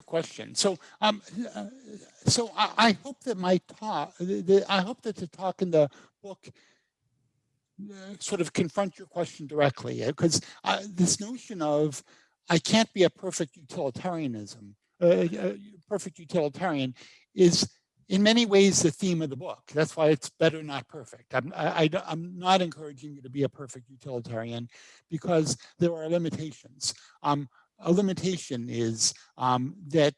question. So I hope that my talk, I hope that the talk in the book sort of confront your question directly, because this notion of I can't be a perfect utilitarianism, perfect utilitarian, is in many ways the theme of the book. That's why it's better not perfect. I'm not encouraging you to be a perfect utilitarian, because there are limitations. A limitation is that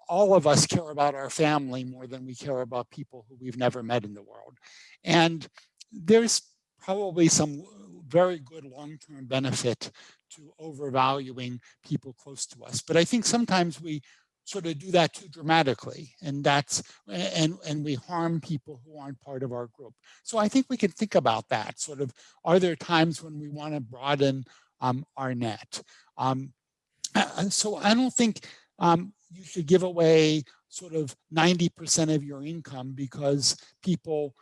all of us care about our family more than we care about people who we've never met in the world. And there's probably some very good long-term benefit to overvaluing people close to us. But I think sometimes we sort of do that too dramatically, and we harm people who aren't part of our group. So I think we can think about that. Sort of, are there times when we want to broaden our net? So I don't think you should give away sort of 90% of your income because people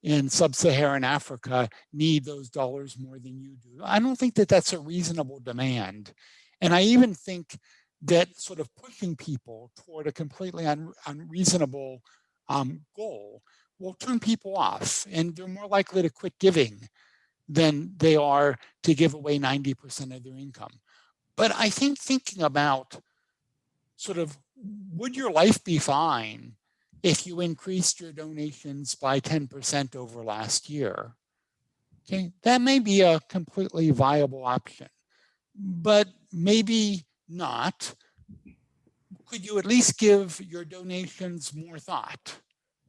in sub-Saharan Africa need those dollars more than you do. I don't think that that's a reasonable demand. And I even think that sort of pushing people toward a completely unreasonable goal will turn people off, and they're more likely to quit giving than they are to give away 90% of their income. But I think thinking about sort of, would your life be fine if you increased your donations by 10% over last year? Okay, that may be a completely viable option, but maybe not. Could you at least give your donations more thought?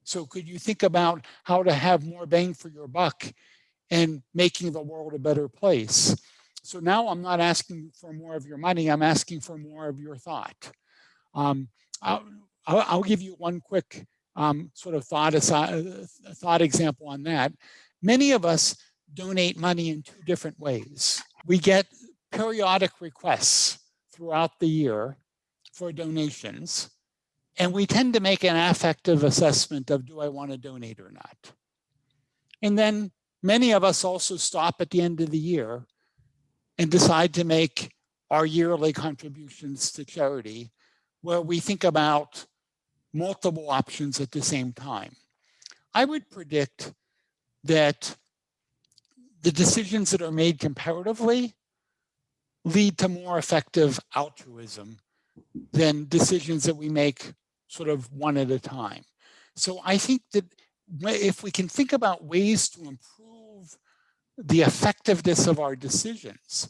So could you think about how to have more bang for your buck and making the world a better place? So now I'm not asking for more of your money, I'm asking for more of your thought. I'll give you one quick sort of thought example on that. Many of us donate money in two different ways. We get periodic requests throughout the year for donations, and we tend to make an affective assessment of, do I want to donate or not? And then many of us also stop at the end of the year and decide to make our yearly contributions to charity, where we think about multiple options at the same time. I would predict that the decisions that are made comparatively lead to more effective altruism than decisions that we make sort of one at a time. So I think that if we can think about ways to improve the effectiveness of our decisions,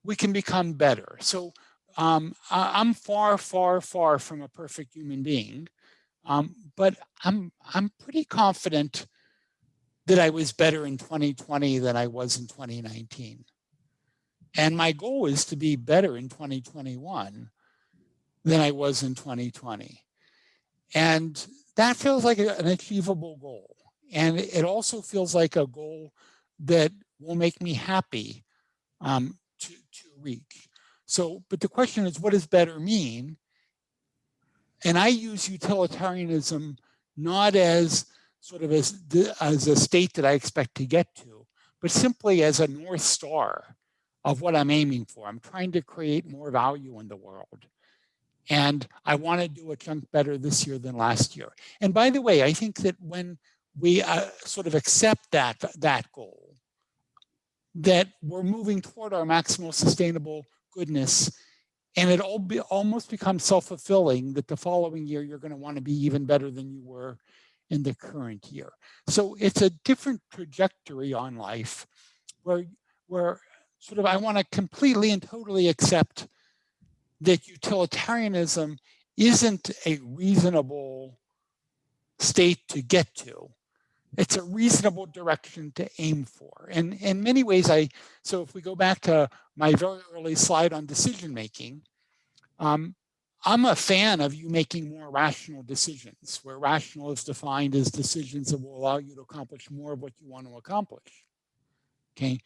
we can become better. So I'm far, far, far from a perfect human being, but I'm pretty confident that I was better in 2020 than I was in 2019. And my goal is to be better in 2021 than I was in 2020. And that feels like an achievable goal. And it also feels like a goal that will make me happy to reach. So, but the question is, what does better mean? And I use utilitarianism not as sort of as a state that I expect to get to, but simply as a North Star of what I'm aiming for. I'm trying to create more value in the world. And I want to do a chunk better this year than last year. And by the way, I think that when we sort of accept that goal, that we're moving toward our maximal sustainable goodness, and it almost becomes self-fulfilling that the following year you're going to want to be even better than you were in the current year. So it's a different trajectory on life where sort of I want to completely and totally accept that utilitarianism isn't a reasonable state to get to. It's a reasonable direction to aim for. And in many ways, so if we go back to my very early slide on decision making, I'm a fan of you making more rational decisions, where rational is defined as decisions that will allow you to accomplish more of what you want to accomplish. Okay.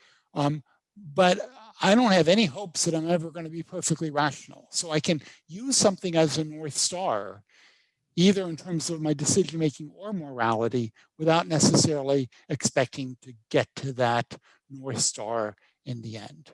But I don't have any hopes that I'm ever going to be perfectly rational. So I can use something as a North Star, either in terms of my decision-making or morality, without necessarily expecting to get to that North Star in the end.